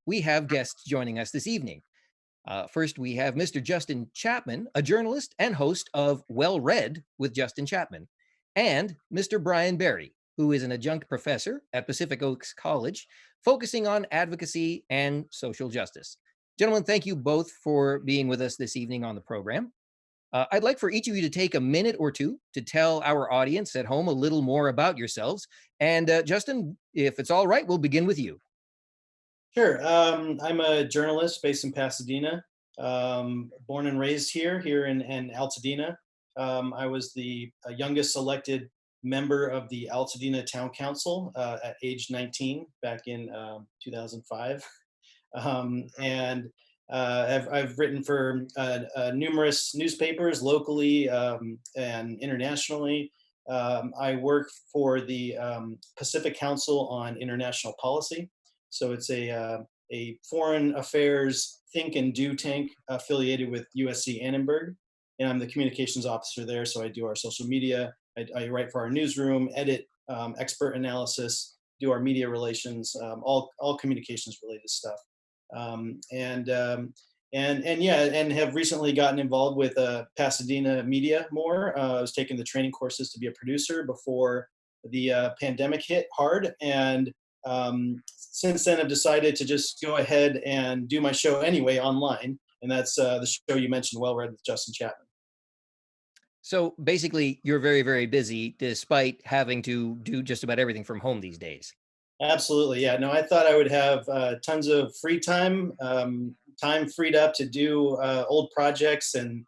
we have guests joining us this evening. First, we have Mr. Justin Chapman, a journalist and host of Well Read with Justin Chapman, and Mr. Brian Biery, who is an adjunct professor at Pacific Oaks College, focusing on advocacy and social justice. Gentlemen, thank you both for being with us this evening on the program. I'd like for each of you to take a minute or two to tell our audience at home a little more about yourselves. And Justin, if it's all right, we'll begin with you. Sure. I'm a journalist based in Pasadena, born and raised here in Altadena. I was the youngest elected member of the Altadena Town Council at age 19 back in 2005. And I've written for numerous newspapers locally and internationally. I work for the Pacific Council on International Policy. So it's a foreign affairs think and do tank affiliated with USC Annenberg. And I'm the communications officer there. So I do our social media, I write for our newsroom, edit expert analysis, do our media relations, all communications related stuff. And yeah, and have recently gotten involved with Pasadena media more. I was taking the training courses to be a producer before the pandemic hit hard, and since then I've decided to just go ahead and do my show anyway online, and that's the show you mentioned, Well Read with Justin Chapman. So basically, you're very, very busy despite having to do just about everything from home these days. Absolutely, yeah. No, I thought I would have tons of free time, time freed up to do old projects and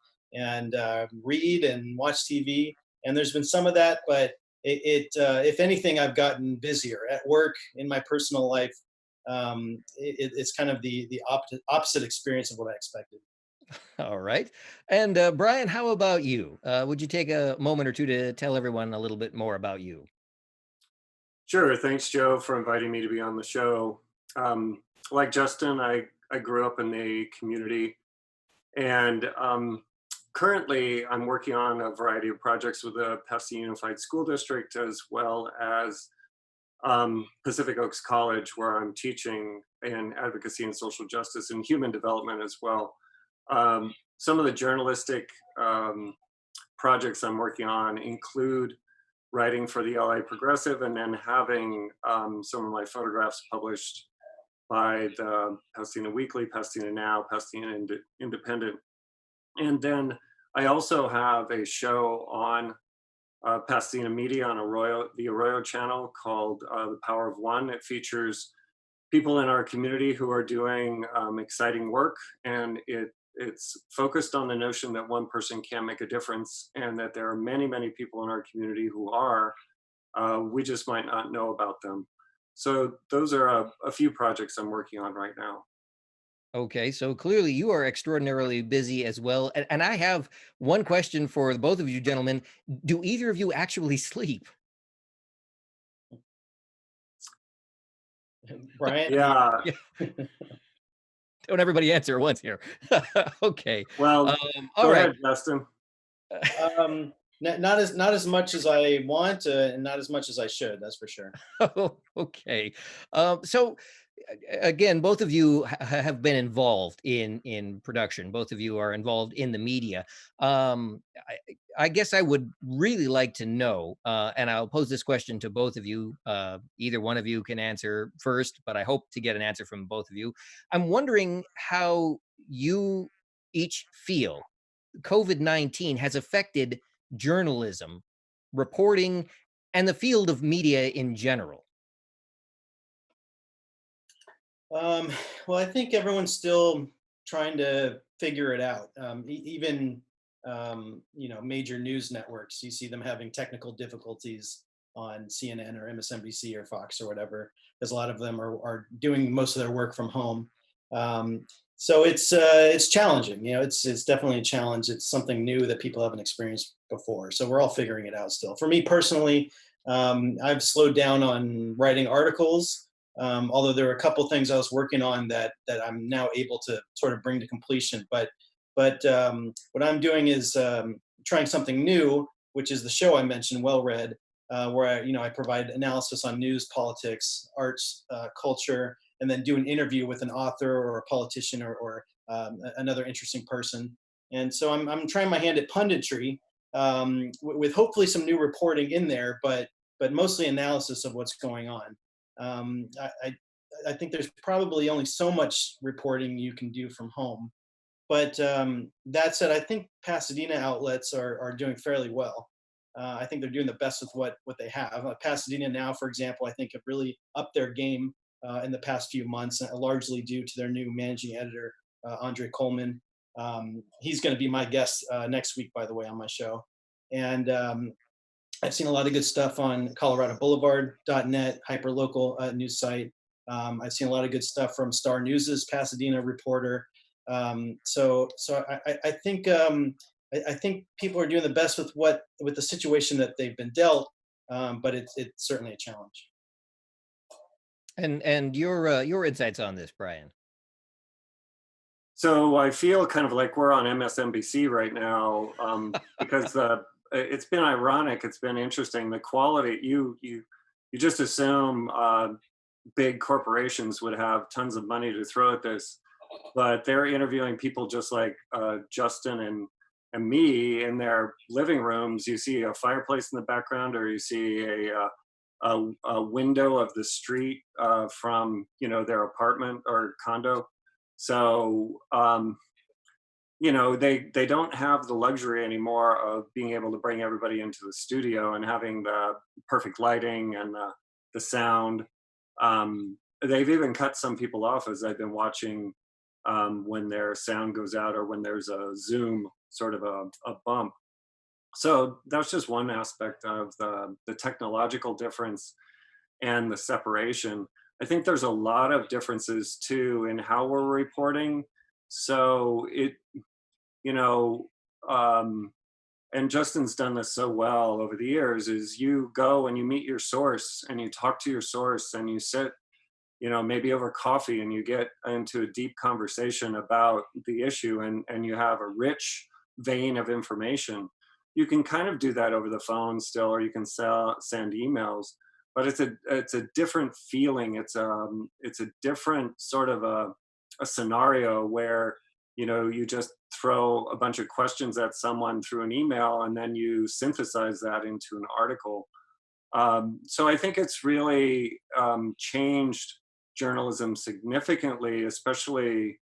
read and watch TV. And there's been some of that, but if anything, I've gotten busier at work, in my personal life. It's kind of the opposite experience of what I expected. All right. And Brian, how about you? Would you take a moment or two to tell everyone a little bit more about you? Sure. Thanks, Joe, for inviting me to be on the show. Like Justin, I grew up in the community, and currently I'm working on a variety of projects with the Pasadena Unified School District, as well as Pacific Oaks College, where I'm teaching in advocacy and social justice and human development as well. Some of the journalistic projects I'm working on include writing for the LA Progressive, and then having some of my photographs published by the Pasadena Weekly, Pasadena Now, Pasadena Independent. And then I also have a show on Pasadena Media on the Arroyo channel called The Power of One. It features people in our community who are doing exciting work, and it's focused on the notion that one person can make a difference, and that there are many, many people in our community who are. We just might not know about them. So those are a few projects I'm working on right now. Okay, so clearly you are extraordinarily busy as well. And I have one question for the both of you gentlemen. Do either of you actually sleep? Brian, Yeah. Yeah, don't everybody answer at once here. Okay. Well, All go right. ahead, Justin. not as much as I want, and not as much as I should. That's for sure. Oh, okay. So again, both of you have been involved in production. Both of you are involved in the media. I guess I would really like to know, and I'll pose this question to both of you. Either one of you can answer first, but I hope to get an answer from both of you. I'm wondering how you each feel COVID-19 has affected journalism, reporting, and the field of media in general. Um, well, I think everyone's still trying to figure it out. Even major news networks, you see them having technical difficulties on CNN or MSNBC or Fox or whatever, because a lot of them are doing most of their work from home. So it's challenging. It's definitely a challenge. It's something new that people haven't experienced before. So we're all figuring it out still. For me personally, I've slowed down on writing articles. Although there are a couple things I was working on that I'm now able to sort of bring to completion. But what I'm doing is trying something new, which is the show I mentioned, Well Read, where I provide analysis on news, politics, arts, culture, and then do an interview with an author or a politician or another interesting person. And so I'm trying my hand at punditry, with hopefully some new reporting in there, but mostly analysis of what's going on. Um, I, I I think there's probably only so much reporting you can do from home. But that said, I think Pasadena outlets are doing fairly well. I think they're doing the best with what they have. Pasadena Now, for example, I think have really upped their game in the past few months, largely due to their new managing editor, Andre Coleman. He's going to be my guest next week, by the way, on my show. And I've seen a lot of good stuff on ColoradoBoulevard.net, hyperlocal news site. I've seen a lot of good stuff from Star News's Pasadena reporter. So I think I think people are doing the best with the situation that they've been dealt, but it's certainly a challenge. And your insights on this, Brian? So I feel kind of like we're on MSNBC right now, because it's been ironic. It's been interesting. The quality you just assume big corporations would have tons of money to throw at this, but they're interviewing people just like Justin and me in their living rooms. You see a fireplace in the background, or you see a window of the street from their apartment or condo. So they don't have the luxury anymore of being able to bring everybody into the studio and having the perfect lighting and the sound. They've even cut some people off, as I've been watching, when their sound goes out or when there's a Zoom sort of a bump. So that's just one aspect of the technological difference and the separation. I think there's a lot of differences too in how we're reporting. So you know, um, and Justin's done this so well over the years, is you go and you meet your source and you talk to your source and you sit, maybe over coffee, and you get into a deep conversation about the issue, and you have a rich vein of information. You can kind of do that over the phone still, or you can send emails, but it's a different feeling. It's a different sort of a scenario where you just throw a bunch of questions at someone through an email, and then you synthesize that into an article. So I think it's really changed journalism significantly, especially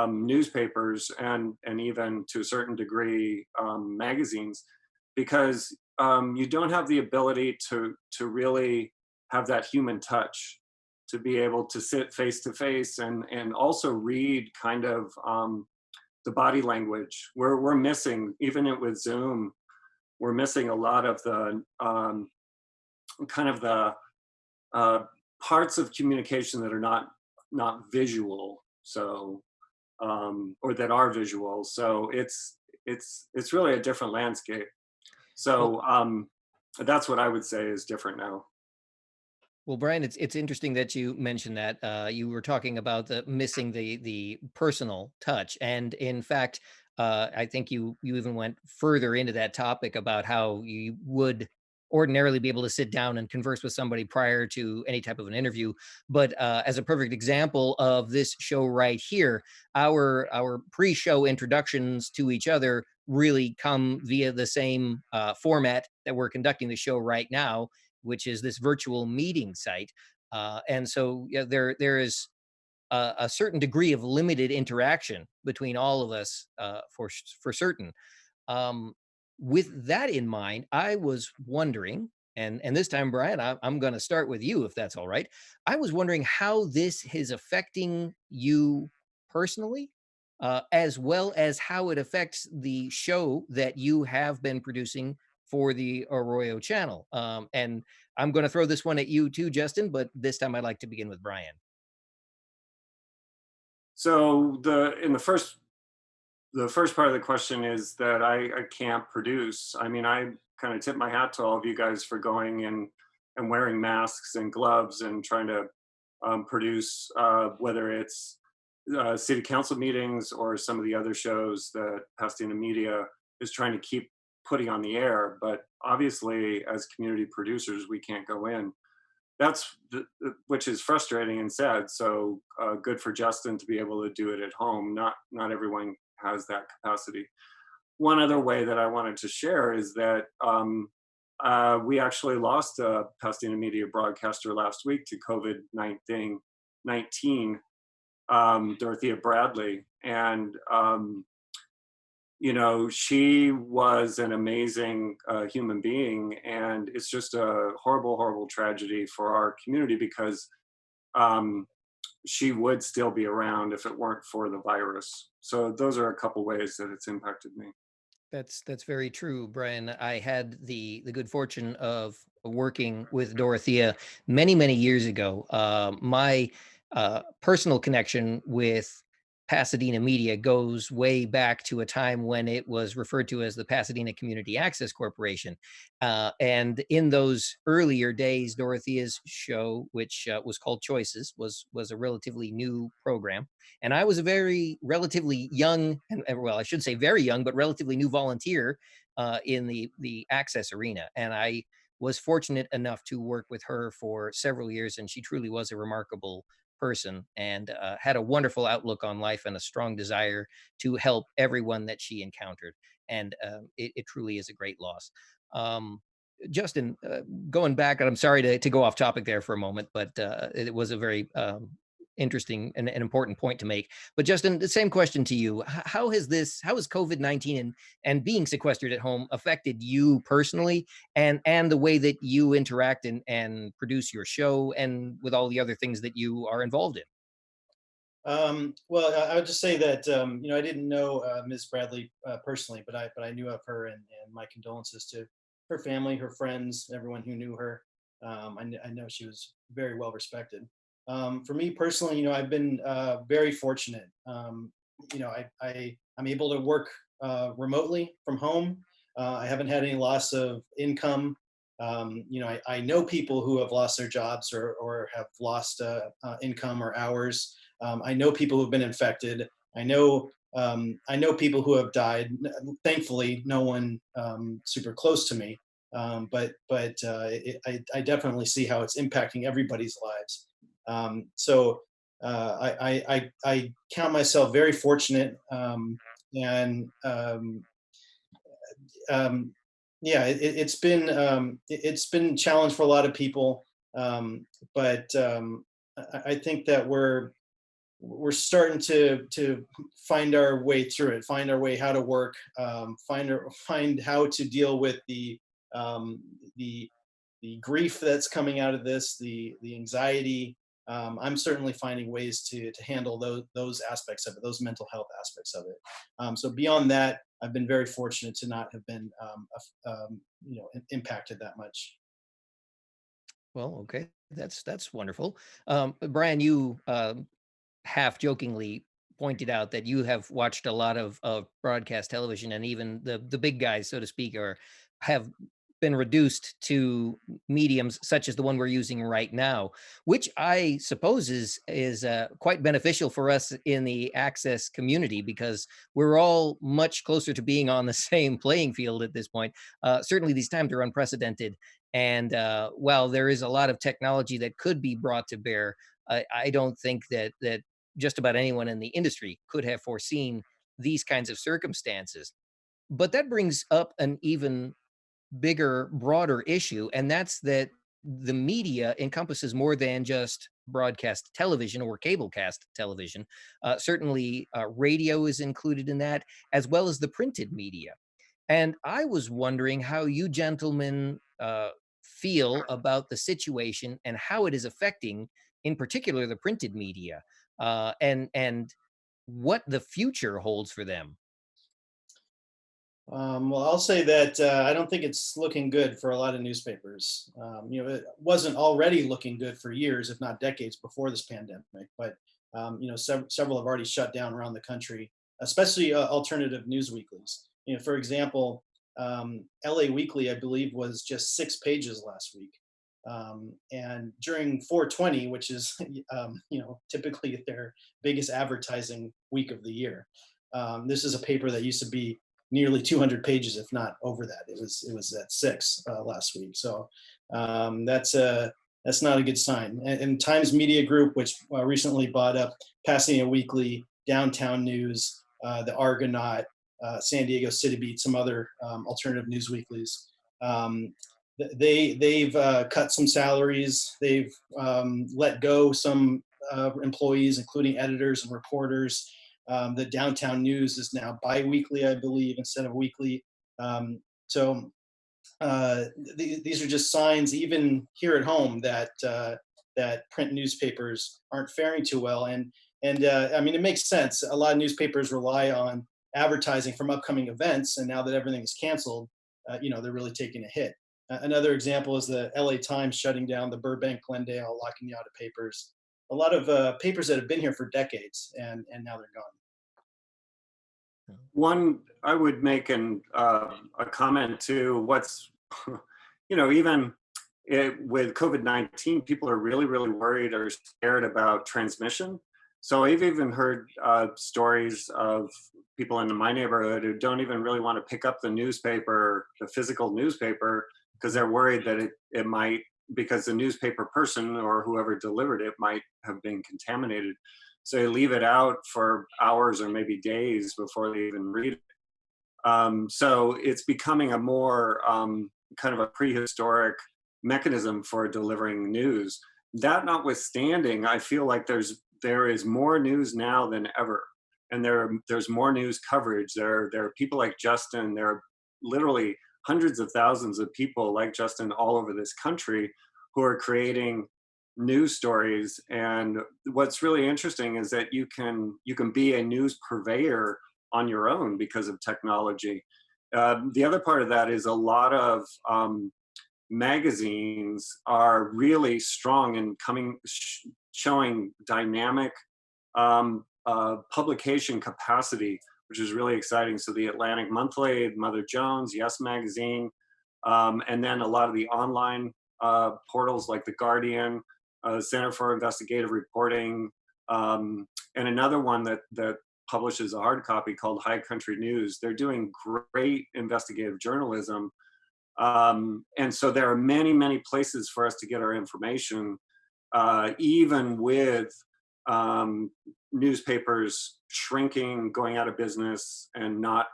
newspapers and even to a certain degree magazines, because you don't have the ability to really have that human touch, to be able to sit face to face and also read kind of the body language. We're missing, even with Zoom, we're missing a lot of the kind of the parts of communication that are not visual. So or that are visual. So it's really a different landscape. Well, So that's what I would say is different now. Well, Brian, it's interesting that you mentioned that. You were talking about the missing the personal touch, and in fact, I think you even went further into that topic about how you would ordinarily be able to sit down and converse with somebody prior to any type of an interview. But as a perfect example of this show right here, our pre-show introductions to each other really come via the same format that we're conducting the show right now, which is this virtual meeting site. And so yeah, there is a certain degree of limited interaction between all of us, for certain. Um, with that in mind, I was wondering, and this time, Brian, I'm going to start with you, if that's all right. I was wondering how this is affecting you personally, as well as how it affects the show that you have been producing for the Arroyo channel. And I'm going to throw this one at you too, Justin, but this time I'd like to begin with Brian. So the first part of the question is that I can't produce. I mean, I kind of tip my hat to all of you guys for going and wearing masks and gloves and trying to produce, whether it's city council meetings or some of the other shows that Pasadena Media is trying to keep putting on the air. But obviously, as community producers, we can't go in. which is frustrating and sad. So good for Justin to be able to do it at home. Not everyone has that capacity. One other way that I wanted to share is that we actually lost a Pasadena media broadcaster last week to COVID-19, Dorothea Bradley. And, she was an amazing human being. And it's just a horrible, horrible tragedy for our community because um, she would still be around if it weren't for the virus. So those are a couple ways that it's impacted me. That's very true, Brian. I had the good fortune of working with Dorothea many years ago. My personal connection with Pasadena media goes way back to a time when it was referred to as the Pasadena Community Access Corporation. And in those earlier days, Dorothea's show, which was called Choices, was a relatively new program, and I was a very relatively young, and well, I should say very young, but relatively new volunteer in the access arena. And I was fortunate enough to work with her for several years, and she truly was a remarkable person and had a wonderful outlook on life and a strong desire to help everyone that she encountered. And it truly is a great loss. Um, Justin, going back, and I'm sorry to go off topic there for a moment, but it was a very interesting and an important point to make. But Justin, the same question to you: how has COVID-19 and being sequestered at home affected you personally, and the way that you interact and produce your show, and with all the other things that you are involved in? Well, I would just say that I didn't know Ms. Bradley personally, but I knew of her, and my condolences to her family, her friends, everyone who knew her. I know she was very well respected. For me personally, I've been very fortunate. I'm able to work remotely from home. I haven't had any loss of income. I know people who have lost their jobs or have lost income or hours. I know people who've been infected. I know people who have died. Thankfully, no one super close to me. I definitely see how it's impacting everybody's lives. So I count myself very fortunate, and um, yeah, it's been a challenge for a lot of people, but I think that we're starting to find our way through it, find our way how to work, find how to deal with um, the the grief that's coming out of this, the anxiety. I'm certainly finding ways to handle those aspects of it, those mental health aspects of it. So beyond that, I've been very fortunate to not have been impacted that much. Well, okay, that's wonderful. Brian, you half jokingly pointed out that you have watched a lot of broadcast television, and even the big guys, so to speak, are have been reduced to mediums such as the one we're using right now, which I suppose is quite beneficial for us in the access community, because we're all much closer to being on the same playing field at this point. Certainly, these times are unprecedented, and while there is a lot of technology that could be brought to bear, I don't think that just about anyone in the industry could have foreseen these kinds of circumstances. But that brings up an even bigger, broader issue, and that's that the media encompasses more than just broadcast television or cablecast television. Certainly, radio is included in that, as well as the printed media. And I was wondering how you gentlemen feel about the situation and how it is affecting, in particular, the printed media, and what the future holds for them. Well, I'll say that I don't think it's looking good for a lot of newspapers. It wasn't already looking good for years, if not decades, before this pandemic. But several have already shut down around the country, especially alternative news weeklies. For example, LA Weekly, I believe, was just 6 pages last week. And during 420, which is typically their biggest advertising week of the year, this is a paper that used to be nearly 200 pages, if not over that. It was at 6 last week. So that's that's not a good sign. And Times Media Group, which recently bought up Pasadena Weekly, Downtown News, the Argonaut, San Diego City Beat, some other alternative news weeklies. Um, they've cut some salaries. They've let go some employees, including editors and reporters. The Downtown News is now biweekly, I believe, instead of weekly. So these are just signs, even here at home, that print newspapers aren't faring too well. And I mean, it makes sense. A lot of newspapers rely on advertising from upcoming events, and now that everything is canceled, they're really taking a hit. Another example is the LA Times shutting down the Burbank, Glendale, La Cañada papers. A lot of papers that have been here for decades, and now they're gone. One, I would make a comment to what's, even with COVID-19, people are really, really worried or scared about transmission. So I've even heard stories of people in my neighborhood who don't even really want to pick up the newspaper, the physical newspaper, because they're worried that it might, because the newspaper person or whoever delivered it might have been contaminated. So they leave it out for hours or maybe days before they even read it. So it's becoming a more kind of a prehistoric mechanism for delivering news. That notwithstanding, I feel like there is more news now than ever, and there's more news coverage. There are people like Justin. There are literally hundreds of thousands of people like Justin all over this country who are creating news stories. And what's really interesting is that you can be a news purveyor on your own because of technology. The other part of that is a lot of magazines are really strong in showing dynamic publication capacity, which is really exciting. So the Atlantic Monthly, Mother Jones, Yes Magazine, and then a lot of the online portals like The Guardian, Center for Investigative Reporting, and another one that publishes a hard copy called High Country News. They're doing great investigative journalism. And so there are many, many places for us to get our information, even with newspapers shrinking, going out of business, and not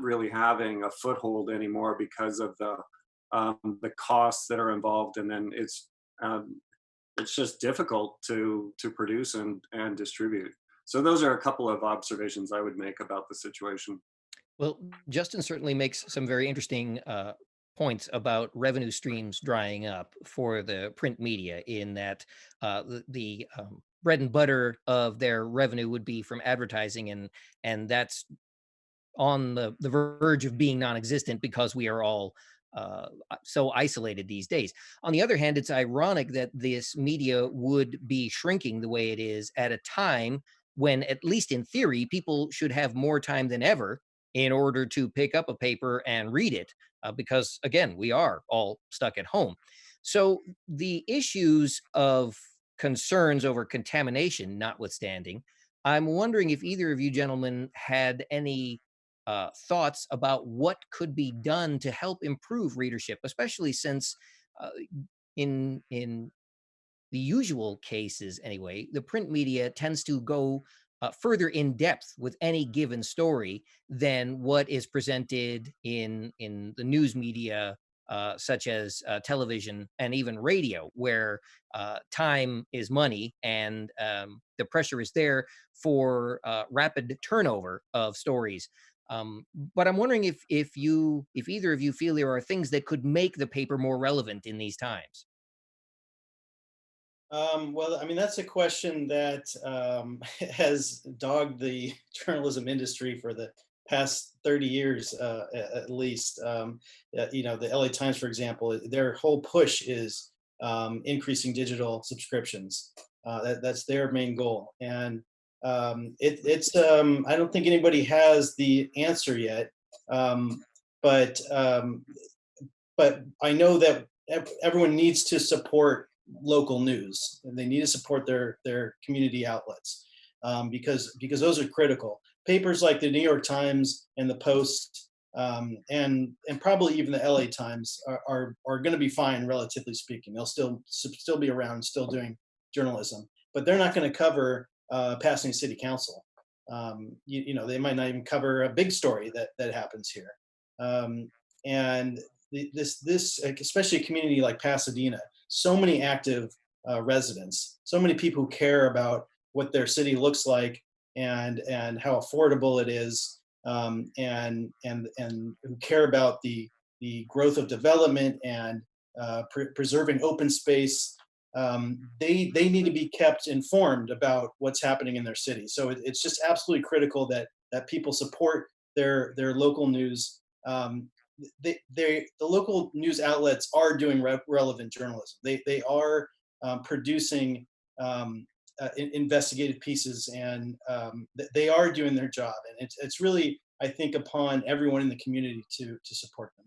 really having a foothold anymore because of the costs that are involved. And then it's just difficult to produce and distribute. So those are a couple of observations I would make about the situation. Well, Justin certainly makes some very interesting points about revenue streams drying up for the print media, in that the bread and butter of their revenue would be from advertising, and that's on the verge of being non-existent because we are all so isolated these days. On the other hand, it's ironic that this media would be shrinking the way it is at a time when, at least in theory, people should have more time than ever in order to pick up a paper and read it, because again, we are all stuck at home. So the issues of concerns over contamination notwithstanding, I'm wondering if either of you gentlemen had any thoughts about what could be done to help improve readership, especially since uh, in the usual cases anyway, the print media tends to go further in depth with any given story than what is presented in the news media, such as television and even radio, where time is money, and the pressure is there for rapid turnover of stories. But I'm wondering if either of you feel there are things that could make the paper more relevant in these times. Well, I mean, that's a question that has dogged the journalism industry for the past 30 years, at least. The LA Times, for example, their whole push is increasing digital subscriptions. That's their main goal. And I don't think anybody has the answer yet. Um, but um, but I know that everyone needs to support local news, and they need to support their community outlets, because those are critical. Papers like the New York Times and the Post and probably even the LA Times are going to be fine, relatively speaking. They'll still be around, still doing journalism, but they're not going to cover Pasadena City Council. They might not even cover a big story that happens here. Um, and this like, especially a community like Pasadena, so many active residents, so many people who care about what their city looks like and how affordable it is, and who care about the growth of development and preserving open space. They need to be kept informed about what's happening in their city. So it's just absolutely critical that people support their local news. The local news outlets are doing relevant journalism. They are producing investigative pieces, and they are doing their job. And it's really, I think, upon everyone in the community to support them.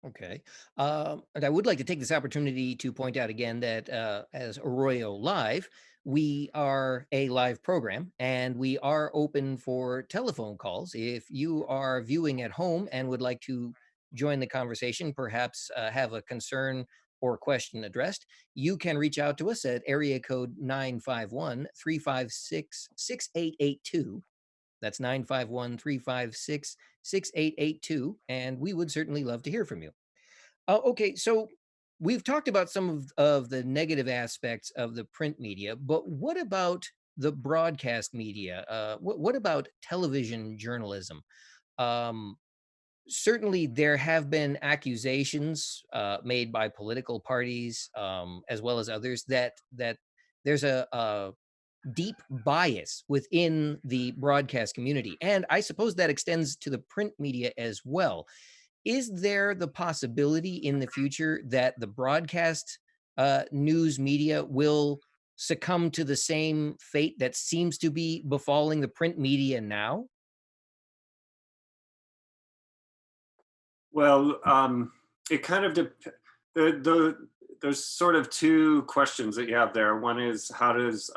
Okay. And I would like to take this opportunity to point out again that as Arroyo Live, we are a live program and we are open for telephone calls. If you are viewing at home and would like to join the conversation, perhaps have a concern or question addressed, you can reach out to us at area code 951-356-6882. That's 951-356-6882, and we would certainly love to hear from you. Okay, so we've talked about some of the negative aspects of the print media, but what about the broadcast media? What about television journalism? Um, Certainly, there have been accusations made by political parties, as well as others, that there's a deep bias within the broadcast community, and I suppose that extends to the print media as well. Is there the possibility in the future that the broadcast news media will succumb to the same fate that seems to be befalling the print media now? Well, it kind of there's sort of two questions that you have there. One is, how does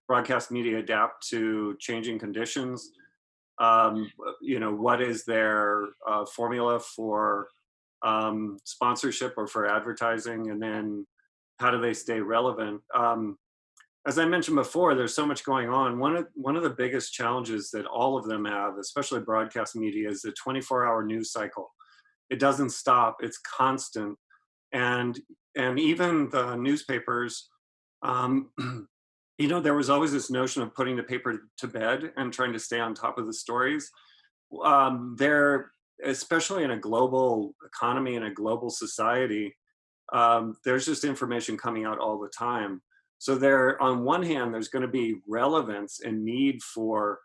broadcast media adapt to changing conditions? What is their formula for sponsorship or for advertising, and then how do they stay relevant? As I mentioned before, there's so much going on. One of the biggest challenges that all of them have, especially broadcast media, is the 24-hour news cycle. It doesn't stop. It's constant, and even the newspapers. Um, there was always this notion of putting the paper to bed and trying to stay on top of the stories. They're, especially in a global economy and a global society, there's just information coming out all the time. So there, on one hand, there's going to be relevance and need for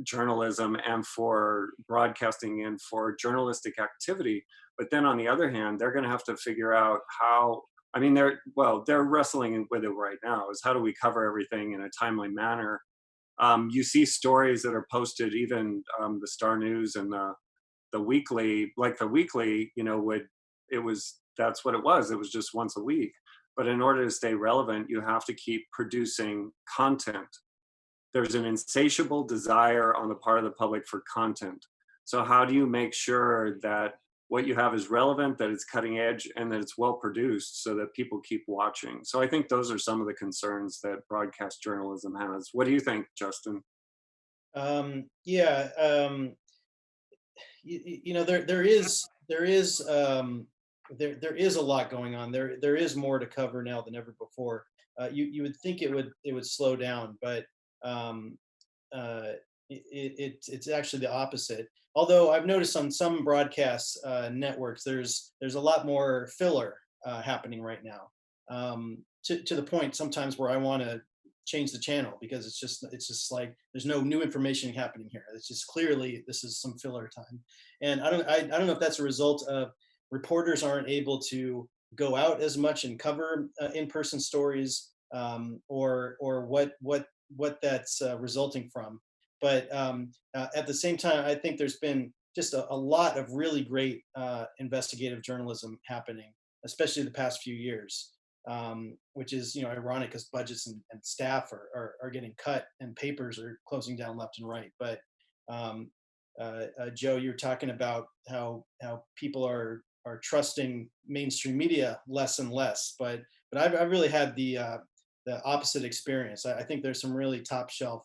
journalism and for broadcasting and for journalistic activity. But then on the other hand, they're going to have to figure out how. I mean, they're wrestling with it right now. Is how do we cover everything in a timely manner? You see stories that are posted, even the Star News and the weekly, like the weekly, would it was that's what it was. It was just once a week. But in order to stay relevant, you have to keep producing content. There's an insatiable desire on the part of the public for content. So how do you make sure that what you have is relevant, that it's cutting edge, and that it's well produced so that people keep watching? So I think those are some of the concerns that broadcast journalism has. What do you think, Justin? Yeah, there is a lot going on. There is more to cover now than ever before. You would think it would slow down, but um, it's actually the opposite. Although I've noticed on some broadcast networks, there's a lot more filler happening right now. To the point sometimes where I want to change the channel because it's just like there's no new information happening here. It's just clearly this is some filler time, and I don't know if that's a result of reporters aren't able to go out as much and cover in-person stories, or what that's resulting from. But at the same time, I think there's been just a lot of really great investigative journalism happening, especially the past few years, which is ironic because budgets and staff are getting cut and papers are closing down left and right. But Joe, you're talking about how people are trusting mainstream media less and less, but I've really had the opposite experience. I think there's some really top shelf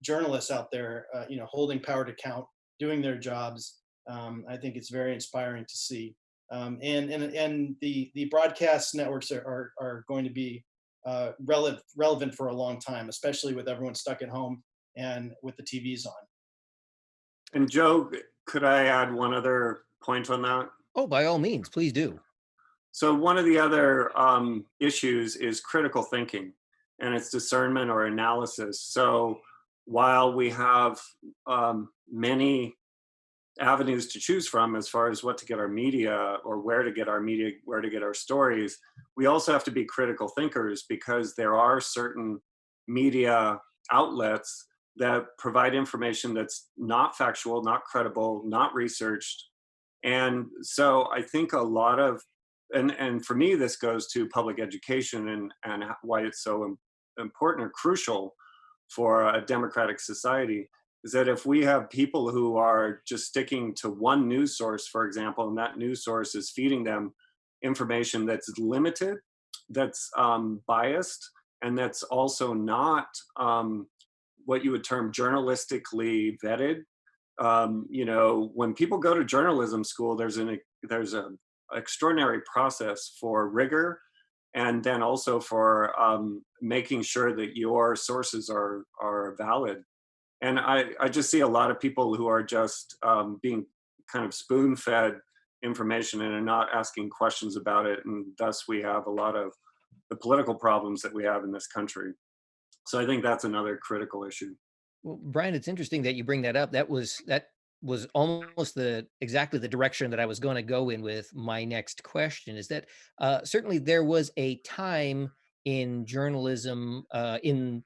journalists out there, holding power to count, doing their jobs. I think it's very inspiring to see. And the broadcast networks are going to be relevant for a long time, especially with everyone stuck at home and with the TVs on. And Joe, could I add one other point on that? Oh, by all means, please do. So one of the other issues is critical thinking and its discernment or analysis. So while we have many avenues to choose from as far as what to get our media or where to get our media, where to get our stories, we also have to be critical thinkers because there are certain media outlets that provide information that's not factual, not credible, not researched. And so I think a lot of, and for me, this goes to public education and why it's so important or crucial for a democratic society is that if we have people who are just sticking to one news source, for example, and that news source is feeding them information that's limited, that's biased, and that's also not what you would term journalistically vetted. When people go to journalism school, there's a extraordinary process for rigor and then also for making sure that your sources are valid. And I just see a lot of people who are just being kind of spoon fed information and are not asking questions about it. And thus we have a lot of the political problems that we have in this country. So I think that's another critical issue. Well, Brian, it's interesting that you bring that up. That was almost the exactly the direction that I was going to go in with my next question. Is that certainly there was a time in journalism, in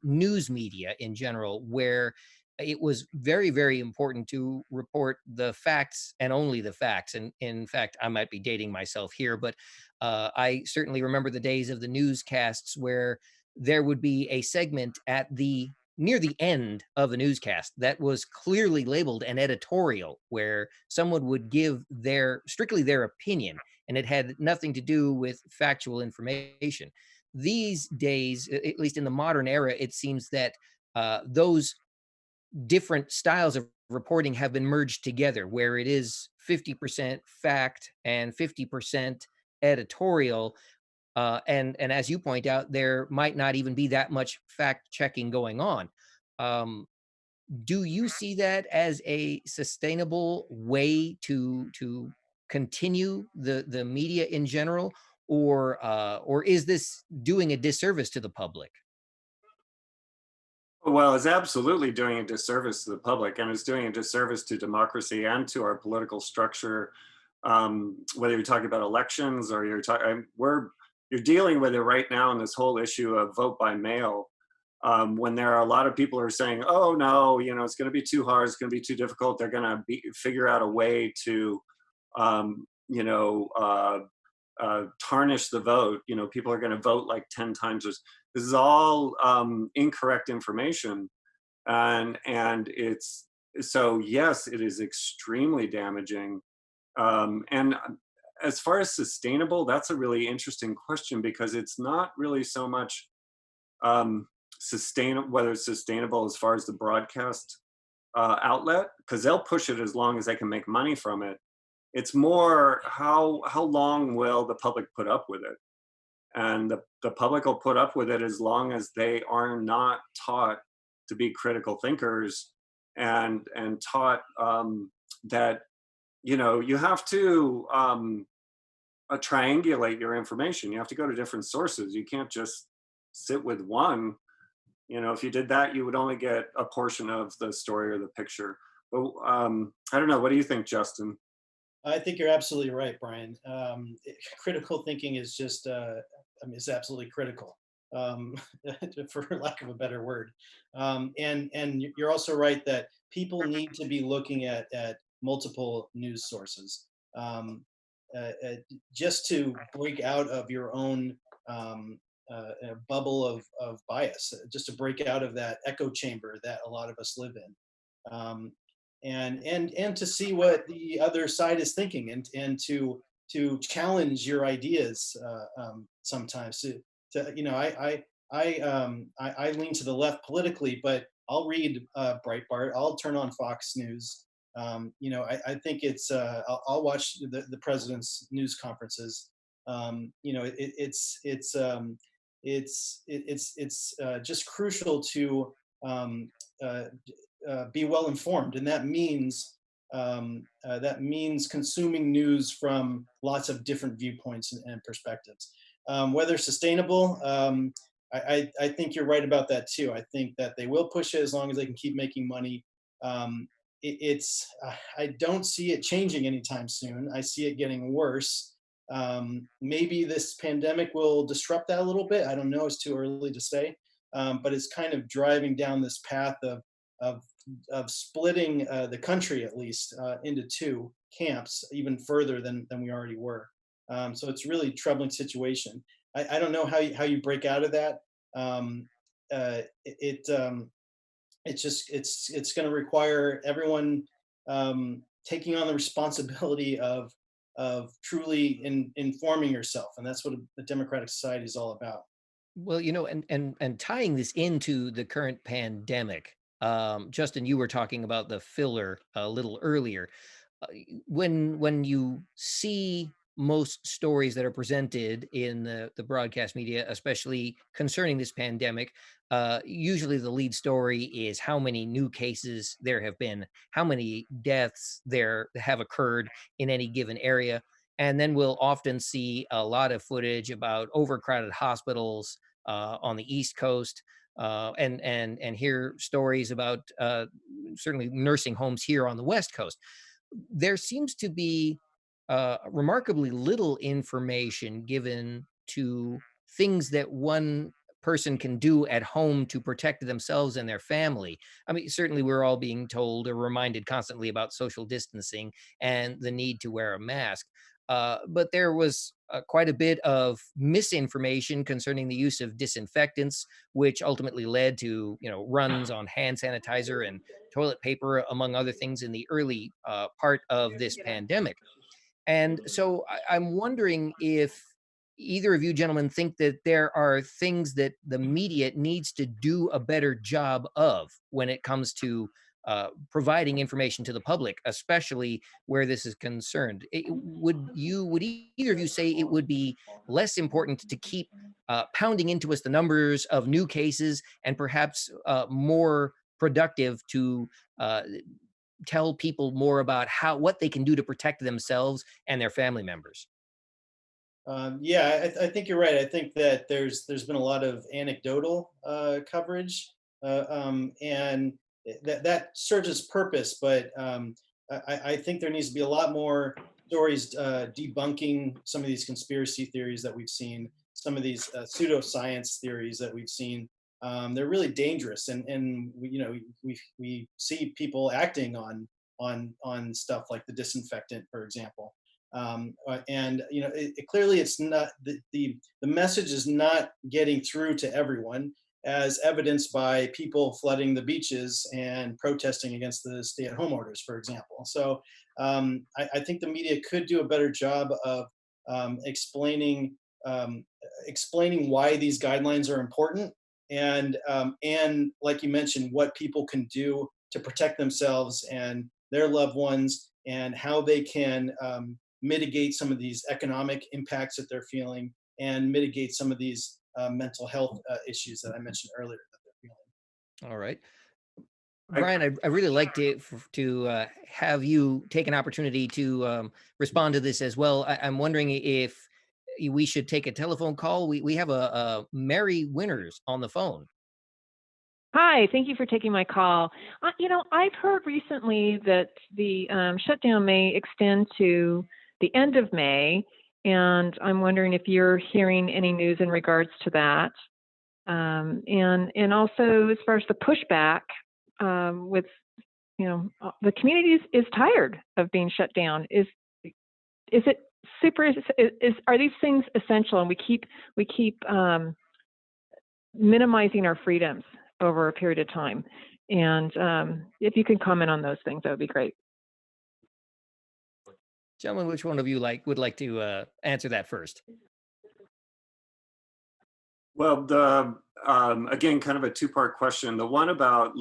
news media in general, where it was very, very important to report the facts and only the facts. And in fact, I might be dating myself here, but I certainly remember the days of the newscasts where there would be a segment at the near the end of a newscast that was clearly labeled an editorial where someone would give their strictly their opinion and it had nothing to do with factual information. These days, at least in the modern era, it seems that those different styles of reporting have been merged together where it is 50% fact and 50% editorial, and as you point out, there might not even be that much fact checking going on. Um, do you see that as a sustainable way to continue the media in general, or is this doing a disservice to the public? Well, it's absolutely doing a disservice to the public, and it's doing a disservice to democracy and to our political structure. Whether you're talking about elections or you're dealing with it right now in this whole issue of vote by mail. When there are a lot of people who are saying, "Oh no, it's going to be too hard, it's going to be too difficult," they're going to figure out a way to, um, you know, uh, tarnish the vote. People are going to vote like 10 times. This is all incorrect information, and it's so yes, it is extremely damaging. And as far as sustainable, that's a really interesting question because it's not really so much whether it's sustainable as far as the broadcast outlet, because they'll push it as long as they can make money from it. It's more how long will the public put up with it, and the public will put up with it as long as they are not taught to be critical thinkers and taught that you have to triangulate your information. You have to go to different sources. You can't just sit with one. If you did that, you would only get a portion of the story or the picture. But I don't know. What do you think, Justin? I think you're absolutely right, Brian. Critical thinking is just, is absolutely critical, um, for lack of a better word. And you're also right that people need to be looking at multiple news sources, uh, just to break out of your own bubble of bias, just to break out of that echo chamber that a lot of us live in. Um, and to see what the other side is thinking, and to challenge your ideas sometimes. You know, I lean to the left politically, but I'll read Breitbart. I'll turn on Fox News. You know, I think I'll watch the president's news conferences. You know, it's just crucial to um, uh, be well informed, and that means consuming news from lots of different viewpoints and perspectives. Whether sustainable, I think you're right about that too. I think that they will push it as long as they can keep making money. I don't see it changing anytime soon. I see it getting worse. Maybe this pandemic will disrupt that a little bit. I don't know. It's too early to say. But it's kind of driving down this path of of splitting the country, at least into two camps, even further than we already were. So it's really troubling situation. I don't know how you break out of that. Um, it's just it's going to require everyone taking on the responsibility of truly informing yourself, and that's what a democratic society is all about. Well, you know, and tying this into the current pandemic, Justin, you were talking about the filler a little earlier. When you see most stories that are presented in the broadcast media, especially concerning this pandemic, usually the lead story is how many new cases there have been, how many deaths there have occurred in any given area. And then we'll often see a lot of footage about overcrowded hospitals on the East Coast, and hear stories about certainly nursing homes here on the West Coast. There seems to be remarkably little information given to things that one person can do at home to protect themselves and their family. I mean, certainly we're all being told or reminded constantly about social distancing and the need to wear a mask. But there was quite a bit of misinformation concerning the use of disinfectants, which ultimately led to, you know, runs on hand sanitizer and toilet paper, among other things, in the early part of this pandemic. And so I'm wondering if either of you gentlemen think that there are things that the media needs to do a better job of when it comes to providing information to the public, especially where this is concerned. Either of you say it would be less important to keep pounding into us the numbers of new cases, and perhaps more productive to tell people more about what they can do to protect themselves and their family members? Yeah, I think you're right. I think that there's been a lot of anecdotal coverage, and that serves its purpose. But I think there needs to be a lot more stories debunking some of these conspiracy theories that we've seen, some of these pseudoscience theories that we've seen. They're really dangerous, and we, you know, we see people acting on stuff like the disinfectant, for example. And you know, clearly it's not the message is not getting through to everyone, as evidenced by people flooding the beaches and protesting against the stay-at-home orders, for example. So I think the media could do a better job of explaining explaining why these guidelines are important, and like you mentioned, what people can do to protect themselves and their loved ones, and how they can mitigate some of these economic impacts that they're feeling, and mitigate some of these mental health issues that I mentioned earlier that they're feeling. All right. I, Brian, I really like to have you take an opportunity to respond to this as well. I'm wondering if we should take a telephone call. We have a Mary Winters on the phone. Hi, thank you for taking my call. I've heard recently that the shutdown may extend to the end of May, and I'm wondering if you're hearing any news in regards to that. And also, as far as the pushback, with the community is tired of being shut down. Is it super? Are these things essential? And we keep minimizing our freedoms over a period of time. And if you can comment on those things, that would be great. Gentlemen, which one of you would like to answer that first? Well, the again, kind of a two-part question. The one about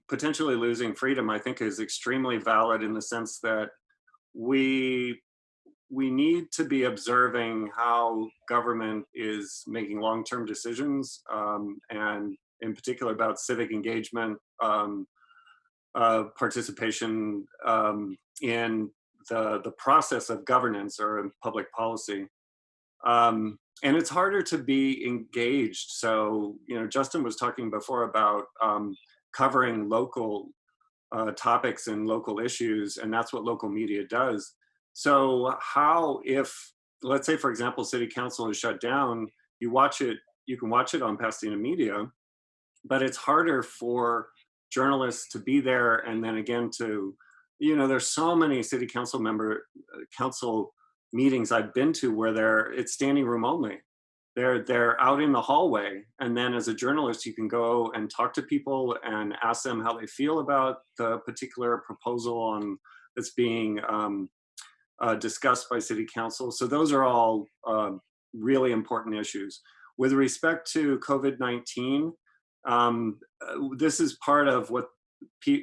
potentially losing freedom, I think is extremely valid in the sense that we we need to be observing how government is making long-term decisions, and in particular about civic engagement, participation in the process of governance or in public policy. And it's harder to be engaged. So, Justin was talking before about covering local topics and local issues, and that's what local media does. So, if, let's say, for example, city council is shut down, you can watch it on Pasadena Media, but it's harder for journalists to be there and then again there's so many city council meetings I've been to where it's standing room only. They're out in the hallway, and then as a journalist you can go and talk to people and ask them how they feel about the particular proposal that's being discussed by city council. So those are all really important issues. With respect to COVID-19, this is part of what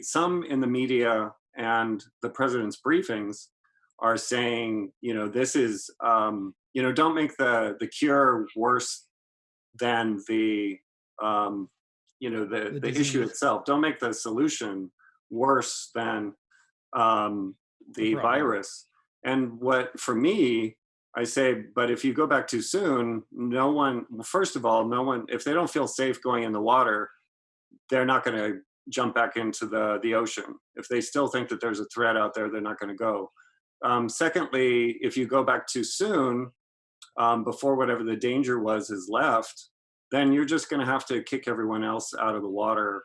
some in the media and the president's briefings are saying. This is don't make the cure worse than the the issue itself. Don't make the solution worse than the virus. And what, for me, I say, but if you go back too soon, first of all, if they don't feel safe going in the water, they're not going to jump back into the ocean. If they still think that there's a threat out there, they're not going to go. Secondly, if you go back too soon, before whatever the danger was is left, then you're just going to have to kick everyone else out of the water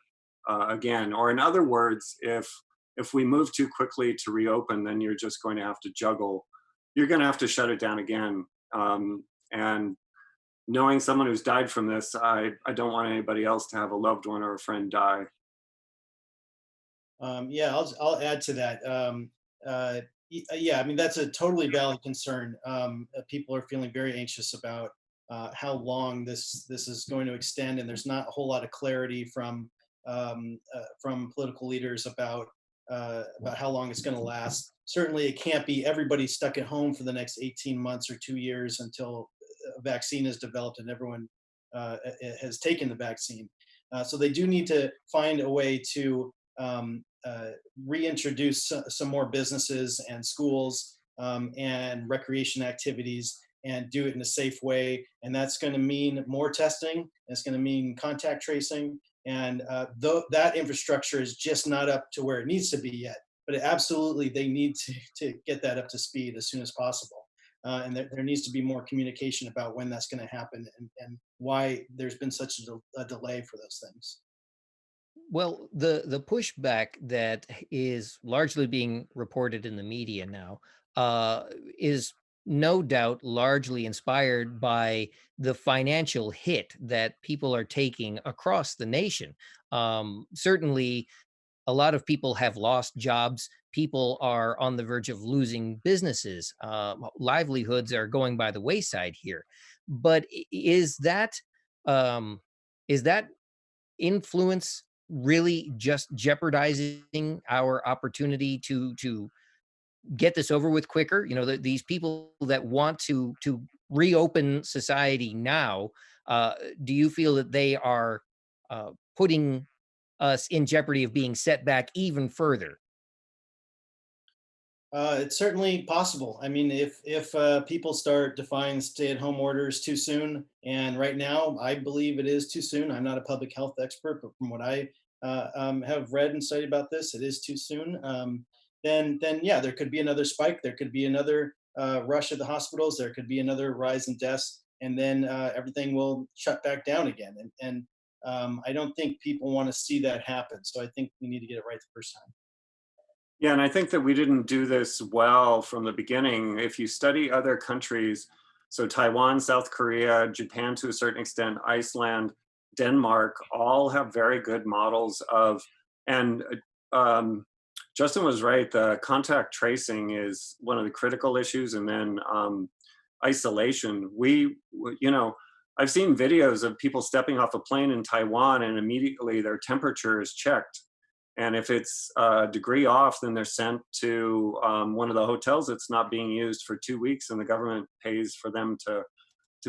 again. Or in other words, if we move too quickly to reopen, then you're just going to have to juggle. You're going to have to shut it down again. And knowing someone who's died from this, I don't want anybody else to have a loved one or a friend die. Yeah, I'll add to that. Yeah, I mean, that's a totally valid concern. People are feeling very anxious about how long this is going to extend, and there's not a whole lot of clarity from political leaders about how long it's going to last. Certainly, it can't be everybody stuck at home for the next 18 months or 2 years until a vaccine is developed and everyone has taken the vaccine. So they do need to find a way to reintroduce some more businesses and schools and recreation activities, and do it in a safe way. And that's going to mean more testing. It's going to mean contact tracing. And that infrastructure is just not up to where it needs to be yet. But absolutely, they need to get that up to speed as soon as possible. And there needs to be more communication about when that's going to happen, and why there's been such a delay for those things. Well, the pushback that is largely being reported in the media now is no doubt largely inspired by the financial hit that people are taking across the nation. Certainly, a lot of people have lost jobs. People are on the verge of losing businesses. Livelihoods are going by the wayside here. But um, is that influence really just jeopardizing our opportunity to get this over with quicker? These people that want to reopen society now, do you feel that they are putting us in jeopardy of being set back even further? It's certainly possible. I mean, if people start defying stay-at-home orders too soon, and right now I believe it is too soon. I'm not a public health expert, but from what I have read and studied about this, it is too soon. Then yeah, there could be another spike. There could be another rush at the hospitals. There could be another rise in deaths, and then everything will shut back down again. And I don't think people want to see that happen. So I think we need to get it right the first time. Yeah, and I think that we didn't do this well from the beginning. If you study other countries, so Taiwan, South Korea, Japan to a certain extent, Iceland, Denmark, all have very good models of And Justin was right. The contact tracing is one of the critical issues, and then isolation. You know, I've seen videos of people stepping off a plane in Taiwan, and immediately their temperature is checked. And if it's a degree off, then they're sent to one of the hotels that's not being used for 2 weeks, and the government pays for them to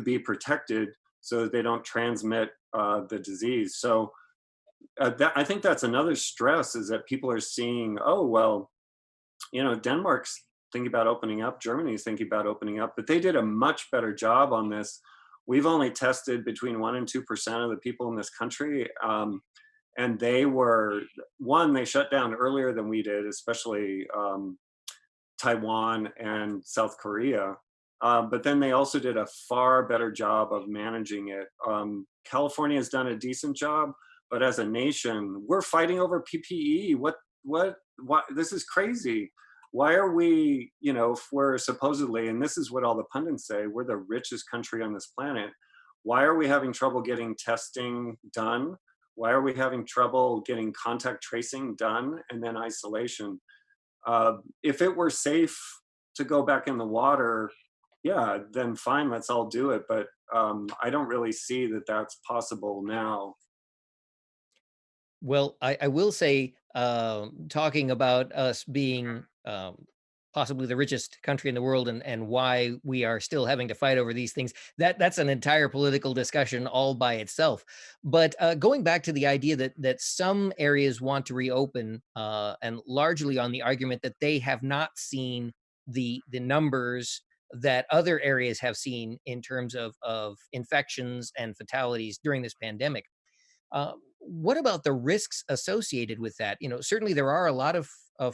be protected so that they don't transmit the disease. So I think that's another stress, is that people are seeing, oh, well, you know, Denmark's thinking about opening up, Germany's thinking about opening up, but they did a much better job on this. We've only tested between 1% and 2% of the people in this country. And they were, one, they shut down earlier than we did, especially Taiwan and South Korea. But then they also did a far better job of managing it. California has done a decent job, but as a nation, we're fighting over PPE. What? This is crazy. Why are we, you know, if we're supposedly, and this is what all the pundits say, we're the richest country on this planet. Why are we having trouble getting testing done? Why are we having trouble getting contact tracing done, and then isolation? If it were safe to go back in the water, yeah, then fine, let's all do it. But I don't really see that that's possible now. Well, I will say, talking about us being possibly the richest country in the world, and why we are still having to fight over these things, that's an entire political discussion all by itself. But going back to the idea that some areas want to reopen, and largely on the argument that they have not seen the numbers that other areas have seen in terms of infections and fatalities during this pandemic. What about the risks associated with that? You know, certainly there are a lot of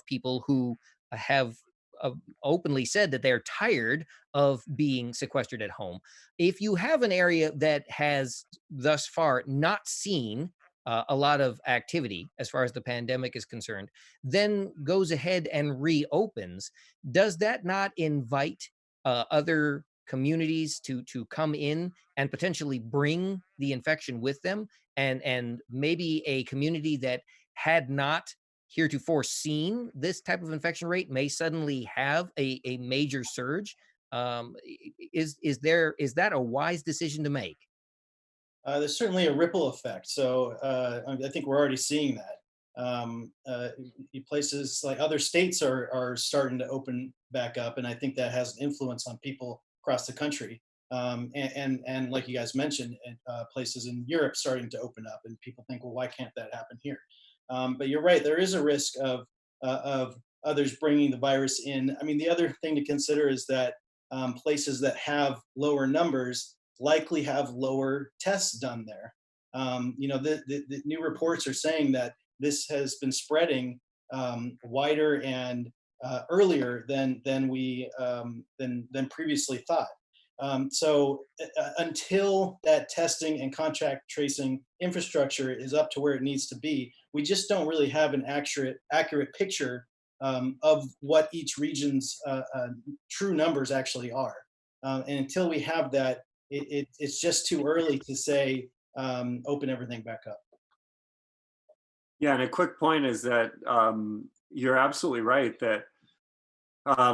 people who have uh, openly said that they're tired of being sequestered at home. If you have an area that has thus far not seen a lot of activity as far as the pandemic is concerned, then goes ahead and reopens, does that not invite other communities to come in and potentially bring the infection with them, and maybe a community that had not heretofore seen this type of infection rate may suddenly have a major surge? Is that a wise decision to make? There's certainly a ripple effect. So I think we're already seeing that. Places like other states are starting to open back up, and I think that has an influence on people across the country. And like you guys mentioned, places in Europe starting to open up, and people think, well, why can't that happen here? But you're right, there is a risk of others bringing the virus in. I mean, the other thing to consider is that places that have lower numbers likely have lower tests done there. The new reports are saying that this has been spreading wider and earlier than previously thought. Until that testing and contact tracing infrastructure is up to where it needs to be, we just don't really have an accurate picture of what each region's true numbers actually are. And until we have that, it's just too early to say open everything back up. Yeah, and a quick point is that you're absolutely right that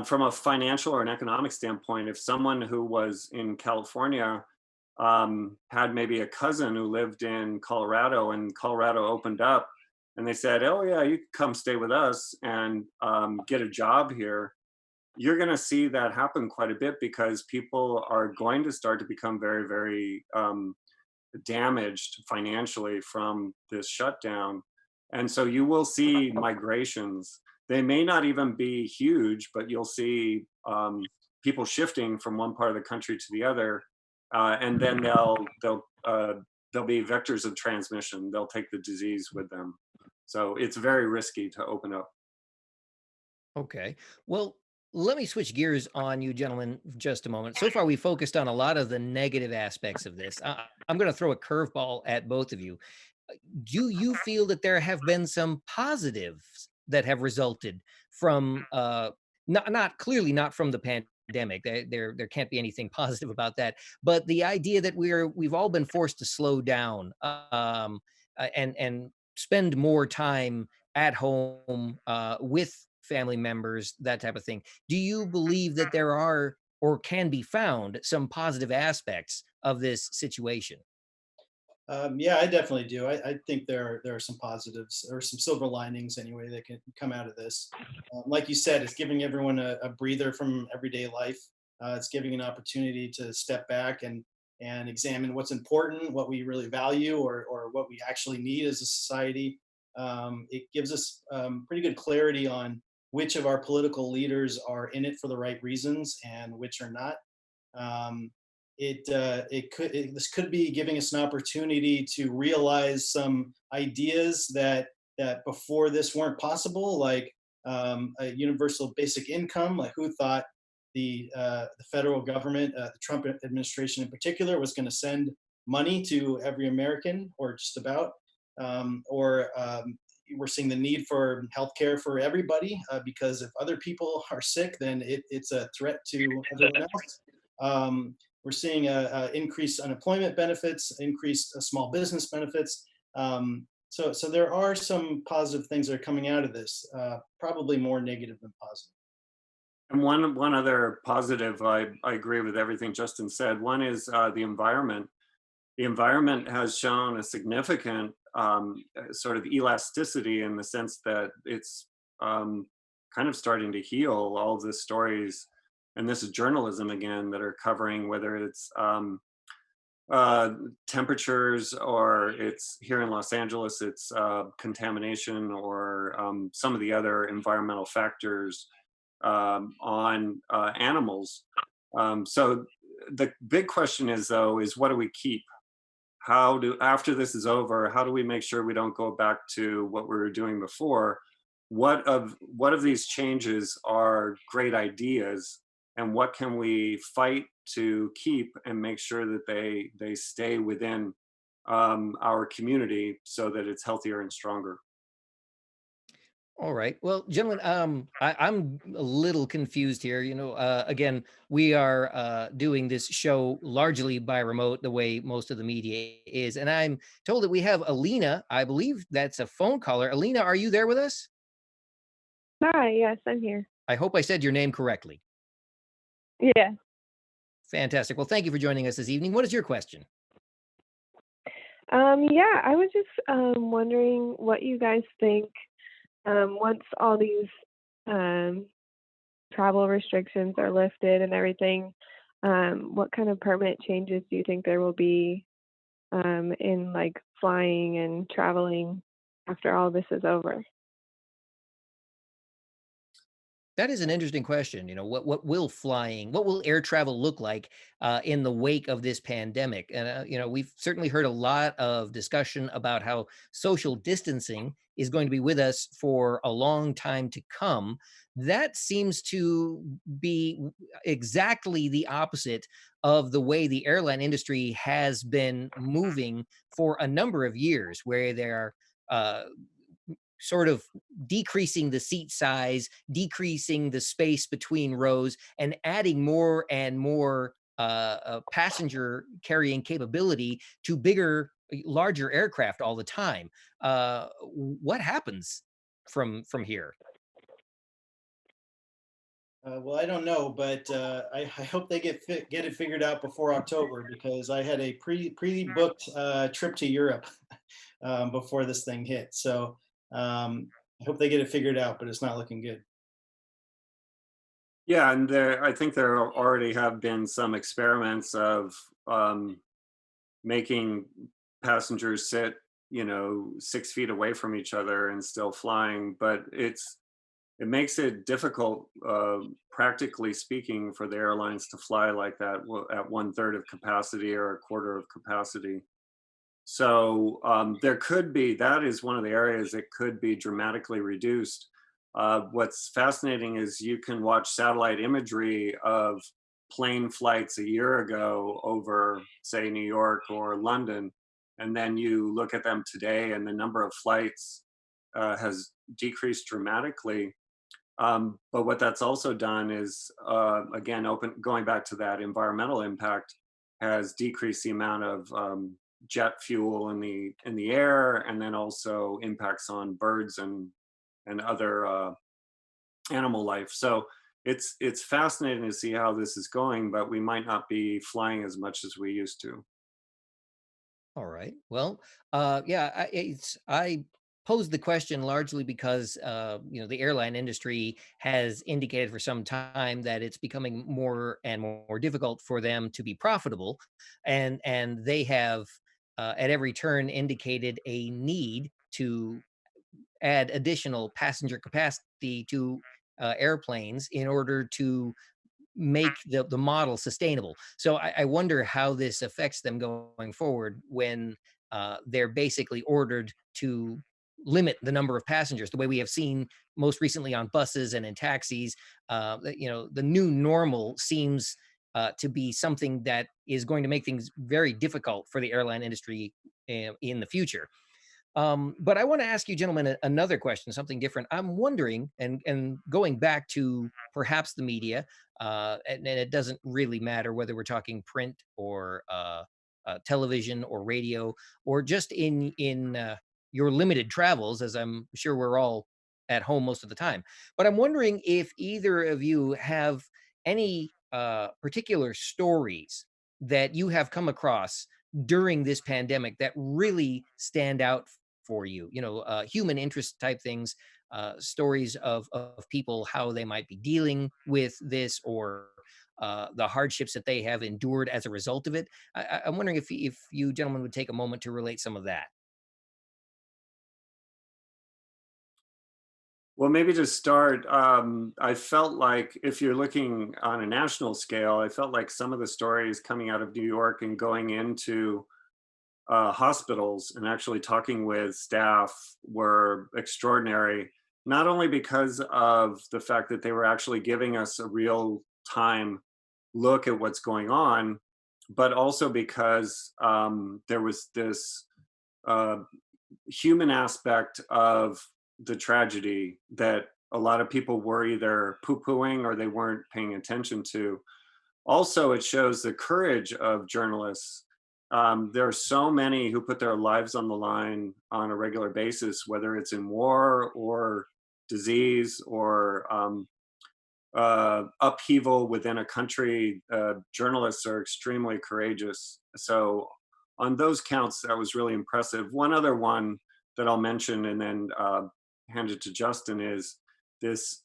from a financial or an economic standpoint, if someone who was in California had maybe a cousin who lived in Colorado, and Colorado opened up, and they said, "Oh yeah, you can come stay with us and get a job here," you're going to see that happen quite a bit, because people are going to start to become very, very damaged financially from this shutdown. And so you will see migrations. They may not even be huge, but you'll see people shifting from one part of the country to the other, and then they'll be vectors of transmission. They'll take the disease with them. So it's very risky to open up. Okay. Well, let me switch gears on you gentlemen for just a moment. So far, we focused on a lot of the negative aspects of this. I'm going to throw a curveball at both of you. Do you feel that there have been some positives that have resulted from not clearly not from the pandemic? There can't be anything positive about that, but the idea that we've all been forced to slow down, and spend more time at home with family members, that type of thing. Do you believe that there are or can be found some positive aspects of this situation? Yeah, I definitely do. I think there are some positives or some silver linings anyway that can come out of this. Like you said, it's giving everyone a breather from everyday life. It's giving an opportunity to step back and examine what's important, what we really value, or what we actually need as a society. It gives us pretty good clarity on which of our political leaders are in it for the right reasons and which are not. Um, this could be giving us an opportunity to realize some ideas that before this weren't possible, like a universal basic income. Like who thought the federal government, the Trump administration in particular, was going to send money to every American, or just about, or we're seeing the need for healthcare for everybody, because if other people are sick, then it's a threat to everyone else. We're seeing increased unemployment benefits, increased small business benefits. So there are some positive things that are coming out of this, probably more negative than positive. And one other positive, I agree with everything Justin said. One is the environment. The environment has shown a significant sort of elasticity in the sense that it's kind of starting to heal all of the stories, and this is journalism again, that are covering whether it's uh, temperatures, or it's here in Los Angeles, it's contamination, or some of the other environmental factors on animals. So the big question is, though, is what do we keep? How do, after this is over, how do we make sure we don't go back to what we were doing before? What of these changes are great ideas, and what can we fight to keep and make sure that they stay within our community so that it's healthier and stronger? All right. Well, gentlemen, I'm a little confused here. Again, we are doing this show largely by remote, the way most of the media is, and I'm told that we have Alina. I believe that's a phone caller. Alina, are you there with us? Hi, yes, I'm here. I hope I said your name correctly. Yeah. Fantastic. Well, thank you for joining us this evening. What is your question? Yeah, I was just wondering what you guys think once all these um, travel restrictions are lifted and everything, what kind of permanent changes do you think there will be in like flying and traveling after all this is over? That is an interesting question. What will air travel look like in the wake of this pandemic? And we've certainly heard a lot of discussion about how social distancing is going to be with us for a long time to come. That seems to be exactly the opposite of the way the airline industry has been moving for a number of years, where there are sort of decreasing the seat size, decreasing the space between rows, and adding more and more passenger carrying capability to bigger, larger aircraft all the time. What happens from here? Well, I don't know, but I hope they get it figured out before October, because I had a pre-booked trip to Europe before this thing hit. So I hope they get it figured out, but it's not looking good. Yeah, and I think there already have been some experiments of making passengers sit, 6 feet away from each other and still flying, but it makes it difficult, practically speaking, for the airlines to fly like that at one third of capacity or a quarter of capacity. So there could be, that is one of the areas that could be dramatically reduced. What's fascinating is you can watch satellite imagery of plane flights a year ago over, say, New York or London, and then you look at them today, and the number of flights has decreased dramatically. But what that's also done is, again, going back to that environmental impact, has decreased the amount of jet fuel in the air, and then also impacts on birds and and other animal life. So it's fascinating to see how this is going, but we might not be flying as much as we used to. All right. Well, yeah, I posed the question largely because the airline industry has indicated for some time that it's becoming more and more difficult for them to be profitable, and they have at every turn indicated a need to add additional passenger capacity to airplanes in order to make the model sustainable. So I wonder how this affects them going forward when they're basically ordered to limit the number of passengers, the way we have seen most recently on buses and in taxis. The new normal seems to be something that is going to make things very difficult for the airline industry in the future. But I want to ask you, gentlemen, another question, something different. I'm wondering, and going back to perhaps the media, and it doesn't really matter whether we're talking print or television or radio, or just in your limited travels, as I'm sure we're all at home most of the time. But I'm wondering if either of you have any particular stories that you have come across during this pandemic that really stand out for you, human interest type things, stories of people, how they might be dealing with this, or the hardships that they have endured as a result of it. I'm wondering if you gentlemen would take a moment to relate some of that. Well, maybe to start, I felt like if you're looking on a national scale, I felt like some of the stories coming out of New York and going into hospitals and actually talking with staff were extraordinary, not only because of the fact that they were actually giving us a real time look at what's going on, but also because there was this uh, human aspect of the tragedy that a lot of people were either poo-pooing or they weren't paying attention to. Also, it shows the courage of journalists. There are so many who put their lives on the line on a regular basis, whether it's in war or disease or upheaval within a country. Journalists are extremely courageous. So, on those counts, that was really impressive. One other one that I'll mention and then hand it to Justin is this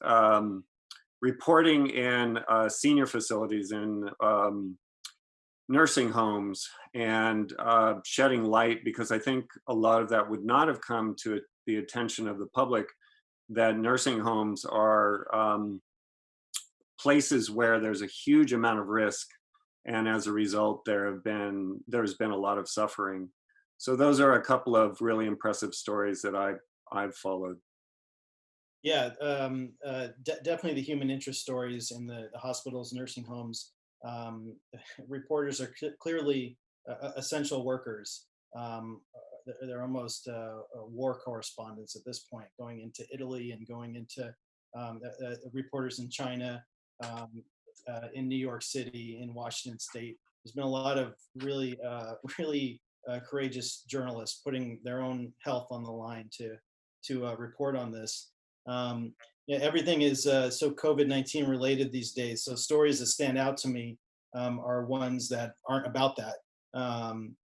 reporting in senior facilities in nursing homes and shedding light, because I think a lot of that would not have come to the attention of the public, that nursing homes are places where there's a huge amount of risk, and as a result there's been a lot of suffering. So those are a couple of really impressive stories that I've followed. Yeah, definitely the human interest stories in the hospitals, nursing homes. Reporters are clearly essential workers. They're almost war correspondents at this point, going into Italy and going into reporters in China, um, in New York City, in Washington State. There's been a lot of really, really courageous journalists putting their own health on the line to report on this. Yeah, everything is so COVID-19 related these days. So stories that stand out to me are ones that aren't about that.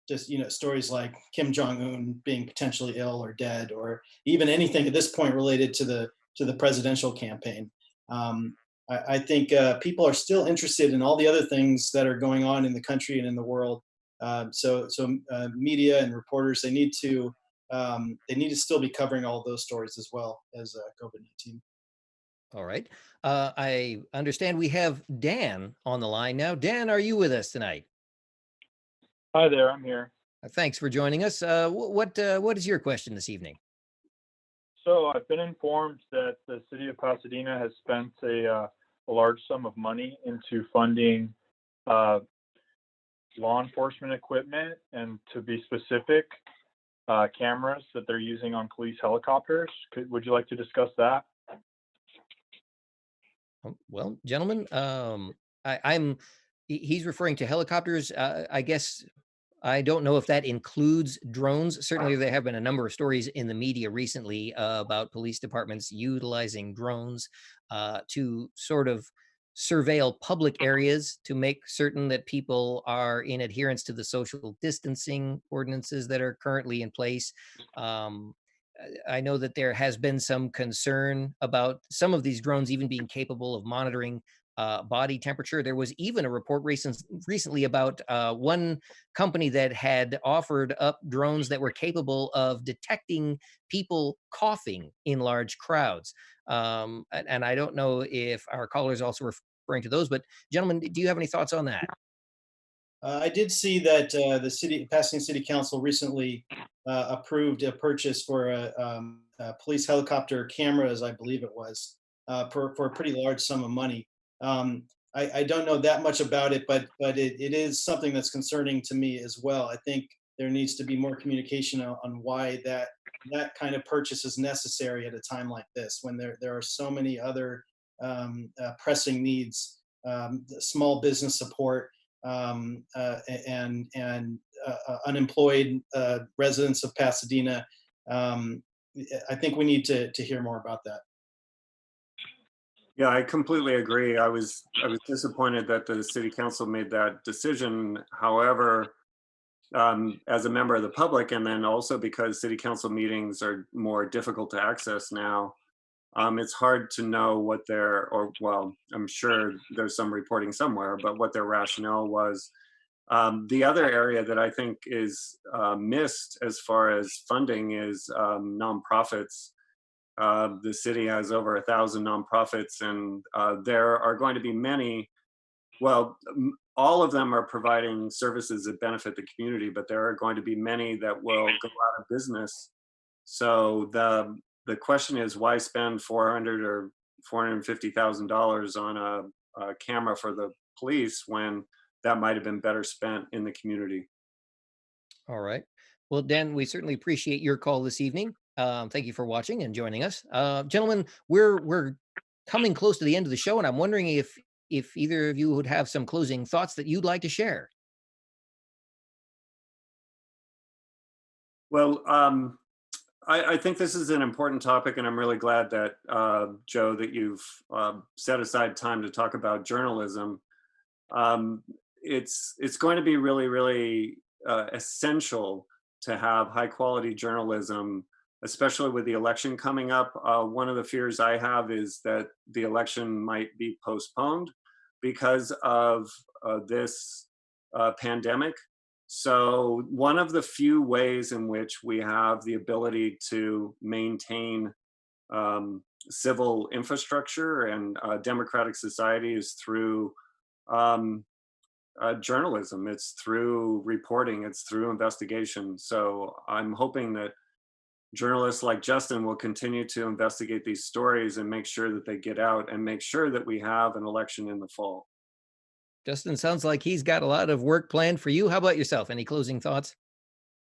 Just stories like Kim Jong Un being potentially ill or dead, or even anything at this point related to the presidential campaign. I think people are still interested in all the other things that are going on in the country and in the world. So media and reporters, they need to still be covering all those stories as well as COVID-19. All right. I understand we have Dan on the line now. Dan, are you with us tonight? Hi there, I'm here. Thanks for joining us. What is your question this evening? So I've been informed that the city of Pasadena has spent a large sum of money into funding uh, law enforcement equipment, and to be specific, cameras that they're using on police helicopters. Would you like to discuss that? Well, gentlemen, I'm he's referring to helicopters. I guess I don't know if that includes drones. Certainly, there have been a number of stories in the media recently about police departments utilizing drones to sort of surveil public areas to make certain that people are in adherence to the social distancing ordinances that are currently in place. Um, I know that there has been some concern about some of these drones even being capable of monitoring body temperature. There was even a report recently about one company that had offered up drones that were capable of detecting people coughing in large crowds. And I don't know if our caller is also referring to those, but gentlemen, do you have any thoughts on that? I did see that the Pasadena City Council recently approved a purchase for a police helicopter cameras, I believe it was, for a pretty large sum of money. I don't know that much about it, but it is something that's concerning to me as well. I think there needs to be more communication on why that kind of purchase is necessary at a time like this, when there are so many other pressing needs, small business support, and unemployed residents of Pasadena. Um, I think we need to hear more about that. Yeah, I completely agree. I was disappointed that the city council made that decision. However, as a member of the public, and then also because city council meetings are more difficult to access now, it's hard to know what or well, I'm sure there's some reporting somewhere, but what their rationale was. The other area that I think is missed as far as funding is nonprofits. The city has over 1,000 nonprofits, and there are going to be many. Well, all of them are providing services that benefit the community, but there are going to be many that will go out of business. So the question is, why spend 400 or $450,000 on a camera for the police when that might have been better spent in the community? All right. Well, Dan, we certainly appreciate your call this evening. Thank you for watching and joining us, gentlemen. We're coming close to the end of the show, and I'm wondering if either of you would have some closing thoughts that you'd like to share. Well, I think this is an important topic, and I'm really glad that Joe, that you've set aside time to talk about journalism. Um, it's going to be really, really essential to have high quality journalism, especially with the election coming up. One of the fears I have is that the election might be postponed because of this pandemic. So, one of the few ways in which we have the ability to maintain civil infrastructure and democratic society is through um, journalism. It's through reporting. It's through investigation. So I'm hoping that journalists like Justin will continue to investigate these stories and make sure that they get out and make sure that we have an election in the fall. Justin sounds like he's got a lot of work planned for you. How about yourself? Any closing thoughts?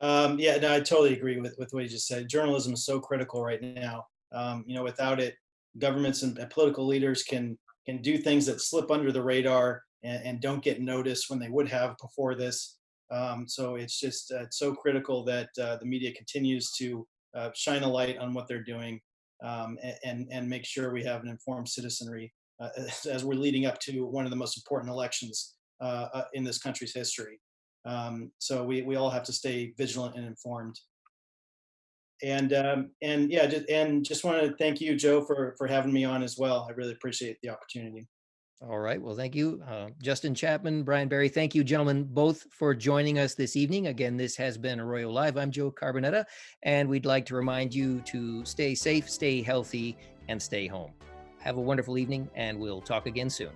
Yeah, no, I totally agree with what you just said. Journalism is so critical right now. Without it, governments and political leaders can do things that slip under the radar and don't get noticed when they would have before this. So it's just it's so critical that the media continues to shine a light on what they're doing, and make sure we have an informed citizenry as we're leading up to one of the most important elections in this country's history. So we all have to stay vigilant and informed. And yeah, just want to thank you, Joe, for having me on as well. I really appreciate the opportunity. All right. Well, thank you, Justin Chapman, Brian Biery. Thank you, gentlemen, both for joining us this evening. Again, this has been Arroyo Live. I'm Joe Carbonetta, and we'd like to remind you to stay safe, stay healthy, and stay home. Have a wonderful evening, and we'll talk again soon.